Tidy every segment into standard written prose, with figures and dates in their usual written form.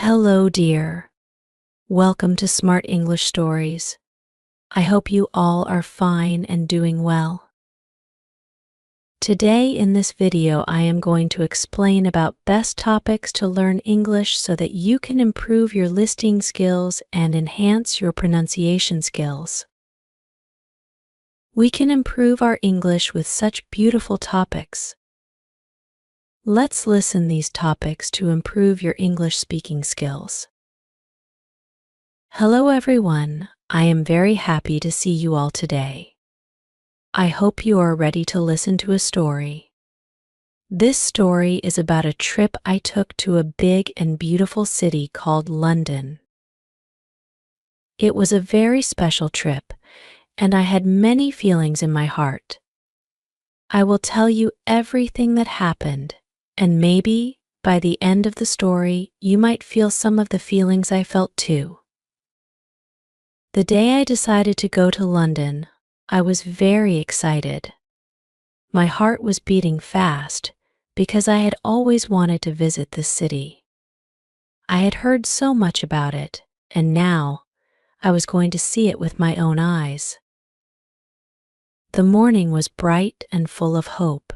Hello, dear. Welcome to Smart English Stories. I hope you all are fine and doing well. Today in this video, I am going to explain about best topics to learn English so that you can improve your listening skills and enhance your pronunciation skills. We can improve our English with such beautiful topics. Let's listen these topics to improve your English speaking skills. Hello everyone, I am very happy to see you all today. I hope you are ready to listen to a story. This story is about a trip I took to a big and beautiful city called London. It was a very special trip, and I had many feelings in my heart. I will tell you everything that happened, and maybe, by the end of the story, you might feel some of the feelings I felt too. The day I decided to go to London, I was very excited. My heart was beating fast because I had always wanted to visit this city. I had heard so much about it, and now I was going to see it with my own eyes. The morning was bright and full of hope,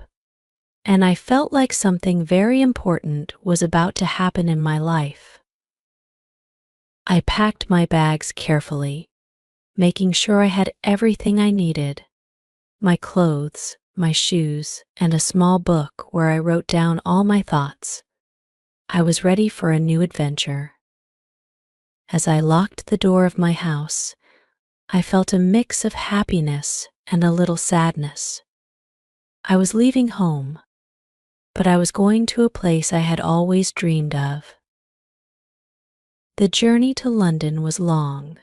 and I felt like something very important was about to happen in my life. I packed my bags carefully, making sure I had everything I needed: my clothes, my shoes, and a small book where I wrote down all my thoughts. I was ready for a new adventure. As I locked the door of my house, I felt a mix of happiness and a little sadness. I was leaving home, but I was going to a place I had always dreamed of. The journey to London was long,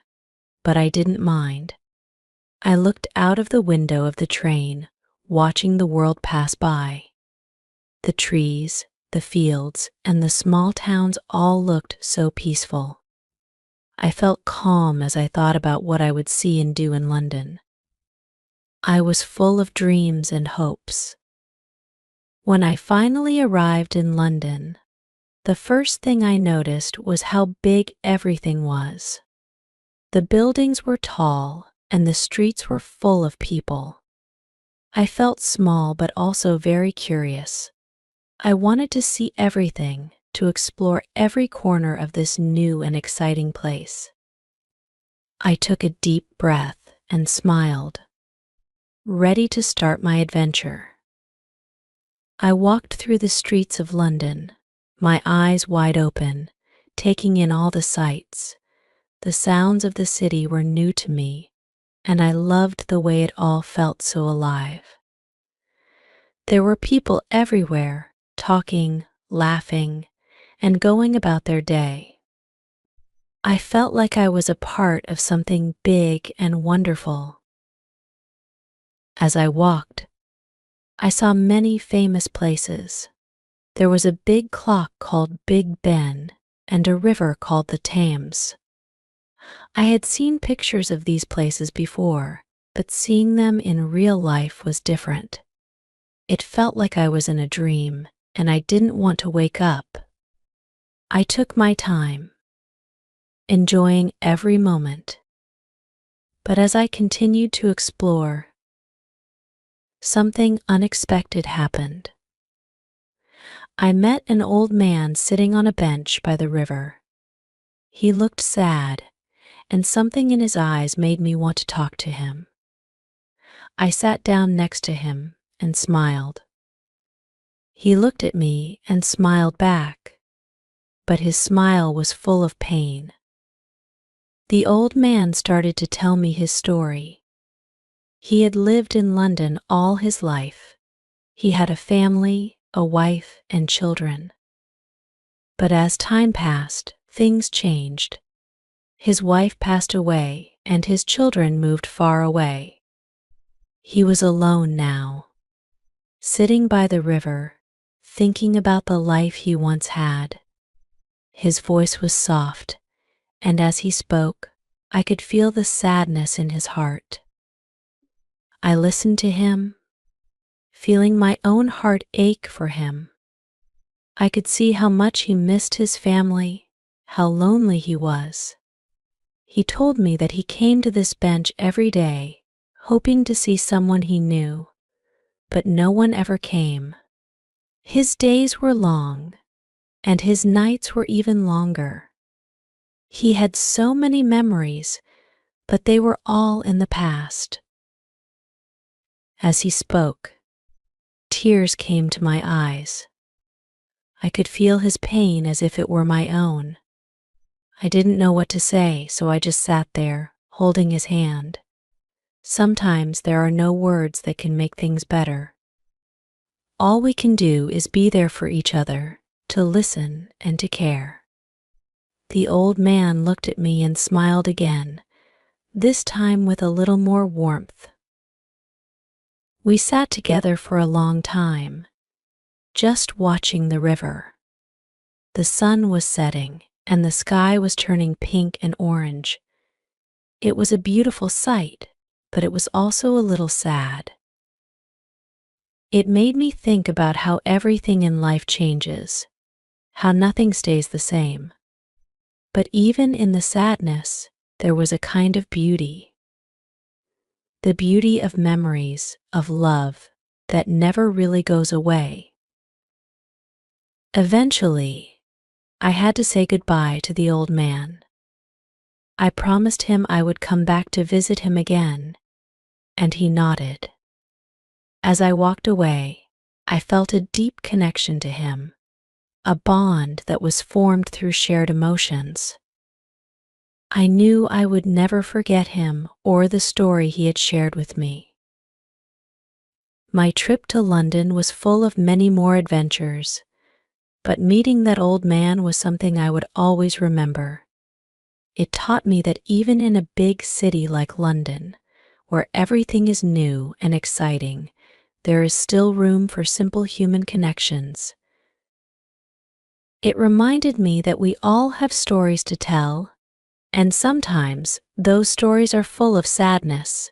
but I didn't mind. I looked out of the window of the train, watching the world pass by. The trees, the fields, and the small towns all looked so peaceful. I felt calm as I thought about what I would see and do in London. I was full of dreams and hopes. When I finally arrived in London, the first thing I noticed was how big everything was. The buildings were tall, and the streets were full of people. I felt small but also very curious. I wanted to see everything, to explore every corner of this new and exciting place. I took a deep breath and smiled, ready to start my adventure. I walked through the streets of London, my eyes wide open, taking in all the sights. The sounds of the city were new to me, and I loved the way it all felt so alive. There were people everywhere, talking, laughing, and going about their day. I felt like I was a part of something big and wonderful. As I walked, I saw many famous places. There was a big clock called Big Ben and a river called the Thames. I had seen pictures of these places before, but seeing them in real life was different. It felt like I was in a dream, and I didn't want to wake up. I took my time, enjoying every moment. But as I continued to explore, something unexpected happened. I met an old man sitting on a bench by the river. He looked sad, and something in his eyes made me want to talk to him. I sat down next to him and smiled. He looked at me and smiled back, but his smile was full of pain. The old man started to tell me his story. He had lived in London all his life. He had a family, a wife, and children. But as time passed, things changed. His wife passed away, and his children moved far away. He was alone now, sitting by the river, thinking about the life he once had. His voice was soft, and as he spoke, I could feel the sadness in his heart. I listened to him, feeling my own heart ache for him. I could see how much he missed his family how lonely he was. He told me that he came to this bench every day, hoping to see someone he knew, but no one ever came. His days were long, and his nights were even longer. He had so many memories, but they were all in the past. As he spoke, tears came to my eyes. I could feel his pain as if it were my own. I didn't know what to say, so I just sat there, holding his hand. Sometimes there are no words that can make things better. All we can do is be there for each other, to listen and to care. The old man looked at me and smiled again, this time with a little more warmth. We sat together for a long time, just watching the river. The sun was setting, and the sky was turning pink and orange. It was a beautiful sight, but it was also a little sad. It made me think about how everything in life changes, how nothing stays the same. But even in the sadness, there was a kind of beauty. The beauty of memories, of love, that never really goes away. Eventually, I had to say goodbye to the old man. I promised him I would come back to visit him again, and he nodded. As I walked away, I felt a deep connection to him, a bond that was formed through shared emotions. I knew I would never forget him or the story he had shared with me. My trip to London was full of many more adventures, but meeting that old man was something I would always remember. It taught me that even in a big city like London, where everything is new and exciting, there is still room for simple human connections. It reminded me that we all have stories to tell, and sometimes those stories are full of sadness,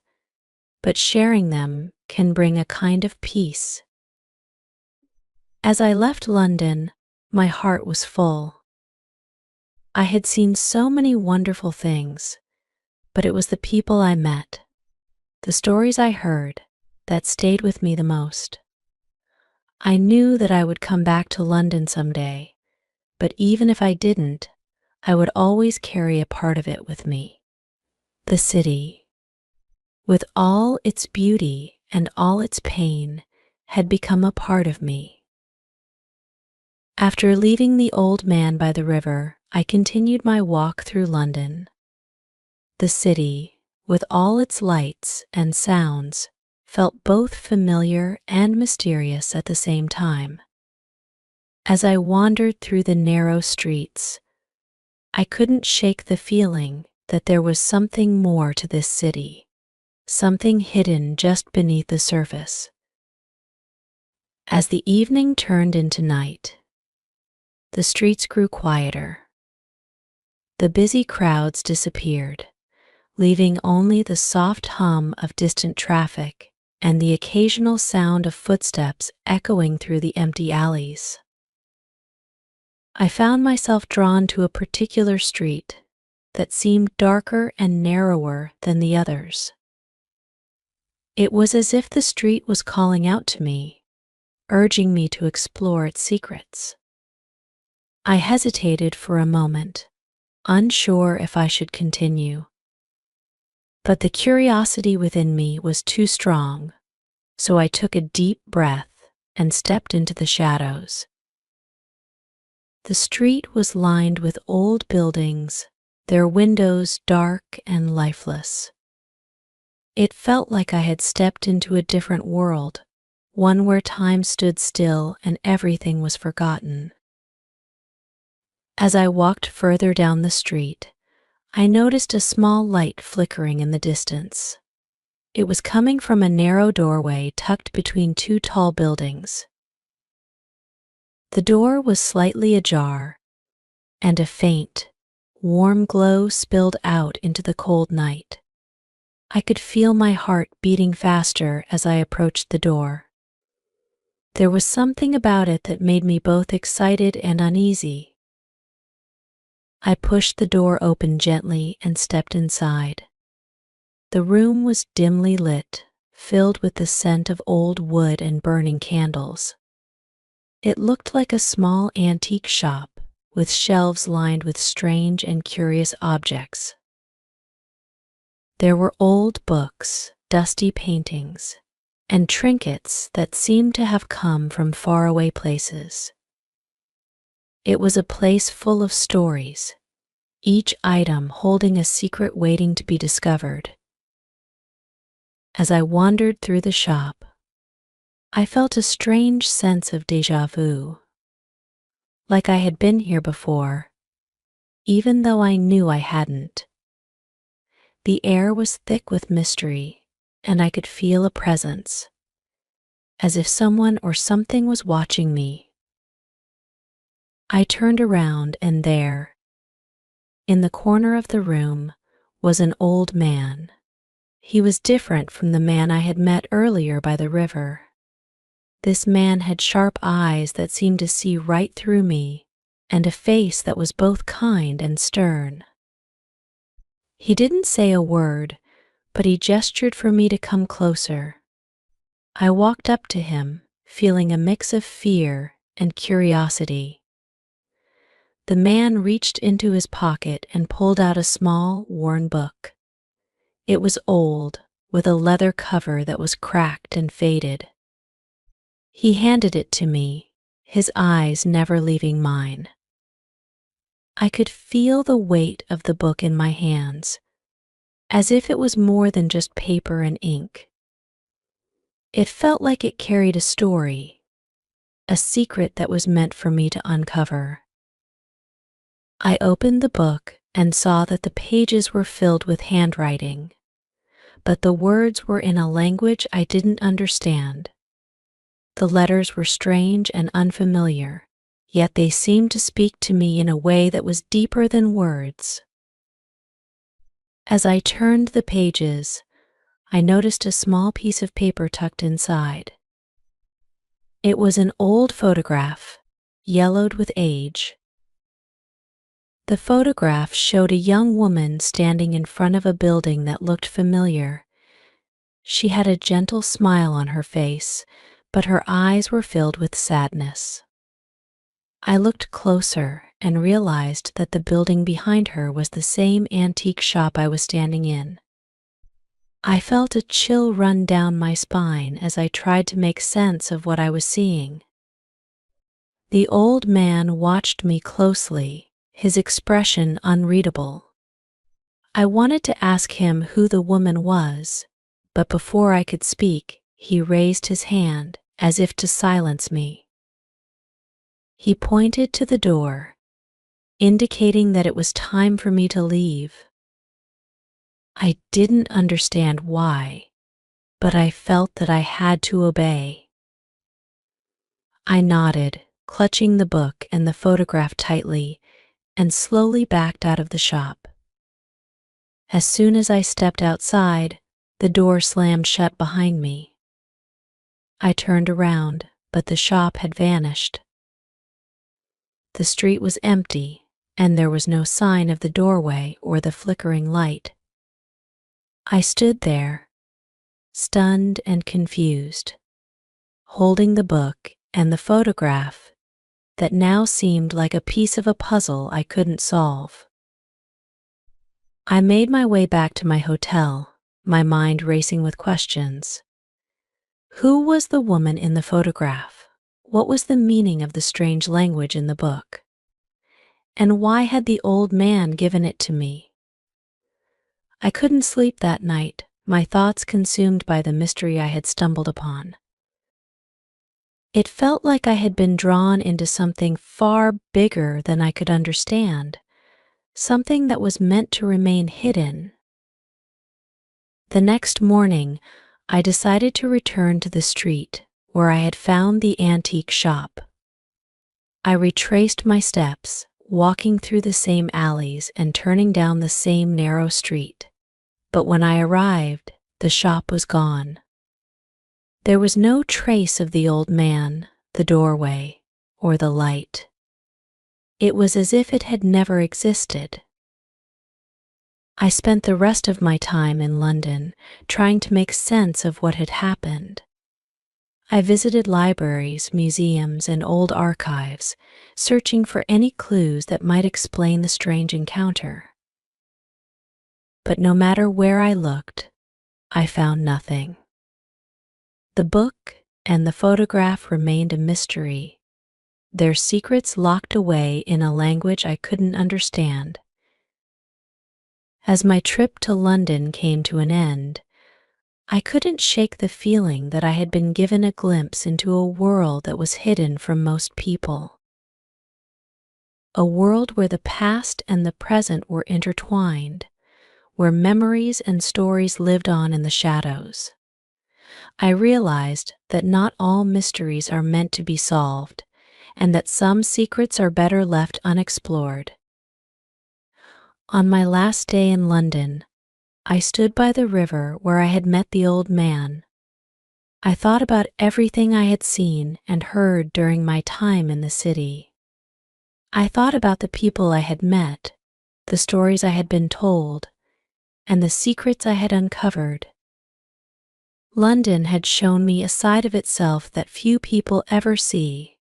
but sharing them can bring a kind of peace. As I left London, my heart was full. I had seen so many wonderful things, but it was the people I met, the stories I heard, that stayed with me the most. I knew that I would come back to London someday, but even if I didn't, I would always carry a part of it with me. The city, with all its beauty and all its pain, had become a part of me. After leaving the old man by the river, I continued my walk through London. The city, with all its lights and sounds, felt both familiar and mysterious at the same time. As I wandered through the narrow streets, I couldn't shake the feeling that there was something more to this city, something hidden just beneath the surface. As the evening turned into night, the streets grew quieter. The busy crowds disappeared, leaving only the soft hum of distant traffic and the occasional sound of footsteps echoing through the empty alleys. I found myself drawn to a particular street that seemed darker and narrower than the others. It was as if the street was calling out to me, urging me to explore its secrets. I hesitated for a moment, unsure if I should continue. But the curiosity within me was too strong, so I took a deep breath and stepped into the shadows. The street was lined with old buildings, their windows dark and lifeless. It felt like I had stepped into a different world, one where time stood still and everything was forgotten. As I walked further down the street, I noticed a small light flickering in the distance. It was coming from a narrow doorway tucked between two tall buildings. The door was slightly ajar, and a faint, warm glow spilled out into the cold night. I could feel my heart beating faster as I approached the door. There was something about it that made me both excited and uneasy. I pushed the door open gently and stepped inside. The room was dimly lit, filled with the scent of old wood and burning candles. It looked like a small antique shop, with shelves lined with strange and curious objects. There were old books, dusty paintings, and trinkets that seemed to have come from faraway places. It was a place full of stories, each item holding a secret waiting to be discovered. As I wandered through the shop, I felt a strange sense of déjà vu, like I had been here before, even though I knew I hadn't. The air was thick with mystery, and I could feel a presence, as if someone or something was watching me. I turned around, and there, in the corner of the room, was an old man. He was different from the man I had met earlier by the river. This man had sharp eyes that seemed to see right through me, and a face that was both kind and stern. He didn't say a word, but he gestured for me to come closer. I walked up to him, feeling a mix of fear and curiosity. The man reached into his pocket and pulled out a small, worn book. It was old, with a leather cover that was cracked and faded. He handed it to me, his eyes never leaving mine. I could feel the weight of the book in my hands, as if it was more than just paper and ink. It felt like it carried a story, a secret that was meant for me to uncover. I opened the book and saw that the pages were filled with handwriting, but the words were in a language I didn't understand. The letters were strange and unfamiliar, yet they seemed to speak to me in a way that was deeper than words. As I turned the pages, I noticed a small piece of paper tucked inside. It was an old photograph, yellowed with age. The photograph showed a young woman standing in front of a building that looked familiar. She had a gentle smile on her face, but her eyes were filled with sadness. I looked closer and realized that the building behind her was the same antique shop I was standing in. I felt a chill run down my spine as I tried to make sense of what I was seeing. The old man watched me closely, his expression unreadable. I wanted to ask him who the woman was, but before I could speak, he raised his hand as if to silence me. He pointed to the door, indicating that it was time for me to leave. I didn't understand why, but I felt that I had to obey. I nodded, clutching the book and the photograph tightly, and slowly backed out of the shop. As soon as I stepped outside, the door slammed shut behind me. I turned around, but the shop had vanished. The street was empty, and there was no sign of the doorway or the flickering light. I stood there, stunned and confused, holding the book and the photograph that now seemed like a piece of a puzzle I couldn't solve. I made my way back to my hotel, my mind racing with questions. Who was the woman in the photograph? What was the meaning of the strange language in the book? And why had the old man given it to me? I couldn't sleep that night, my thoughts consumed by the mystery I had stumbled upon. It felt like I had been drawn into something far bigger than I could understand, something that was meant to remain hidden. The next morning, I decided to return to the street where I had found the antique shop. I retraced my steps, walking through the same alleys and turning down the same narrow street. But when I arrived, the shop was gone. There was no trace of the old man, the doorway, or the light. It was as if it had never existed. I spent the rest of my time in London trying to make sense of what had happened. I visited libraries, museums, and old archives, searching for any clues that might explain the strange encounter. But no matter where I looked, I found nothing. The book and the photograph remained a mystery, their secrets locked away in a language I couldn't understand. As my trip to London came to an end, I couldn't shake the feeling that I had been given a glimpse into a world that was hidden from most people. A world where the past and the present were intertwined, where memories and stories lived on in the shadows. I realized that not all mysteries are meant to be solved, and that some secrets are better left unexplored. On my last day in London, I stood by the river where I had met the old man. I thought about everything I had seen and heard during my time in the city. I thought about the people I had met, the stories I had been told, and the secrets I had uncovered. London had shown me a side of itself that few people ever see,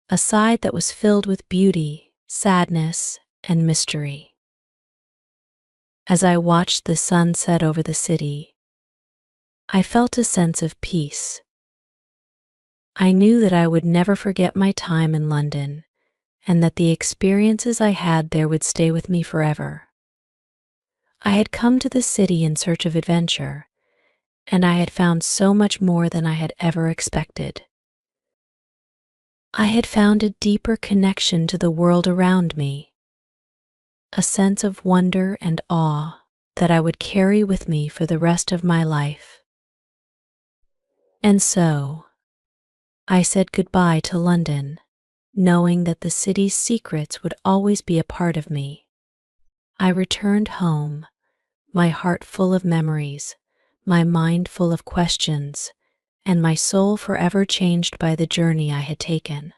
a side that was filled with beauty, sadness, and mystery. As I watched the sun set over the city, I felt a sense of peace. I knew that I would never forget my time in London, and that the experiences I had there would stay with me forever. I had come to the city in search of adventure, and I had found so much more than I had ever expected. I had found a deeper connection to the world around me, a sense of wonder and awe that I would carry with me for the rest of my life. And so, I said goodbye to London, knowing that the city's secrets would always be a part of me. I returned home, my heart full of memories, my mind full of questions, and my soul forever changed by the journey I had taken.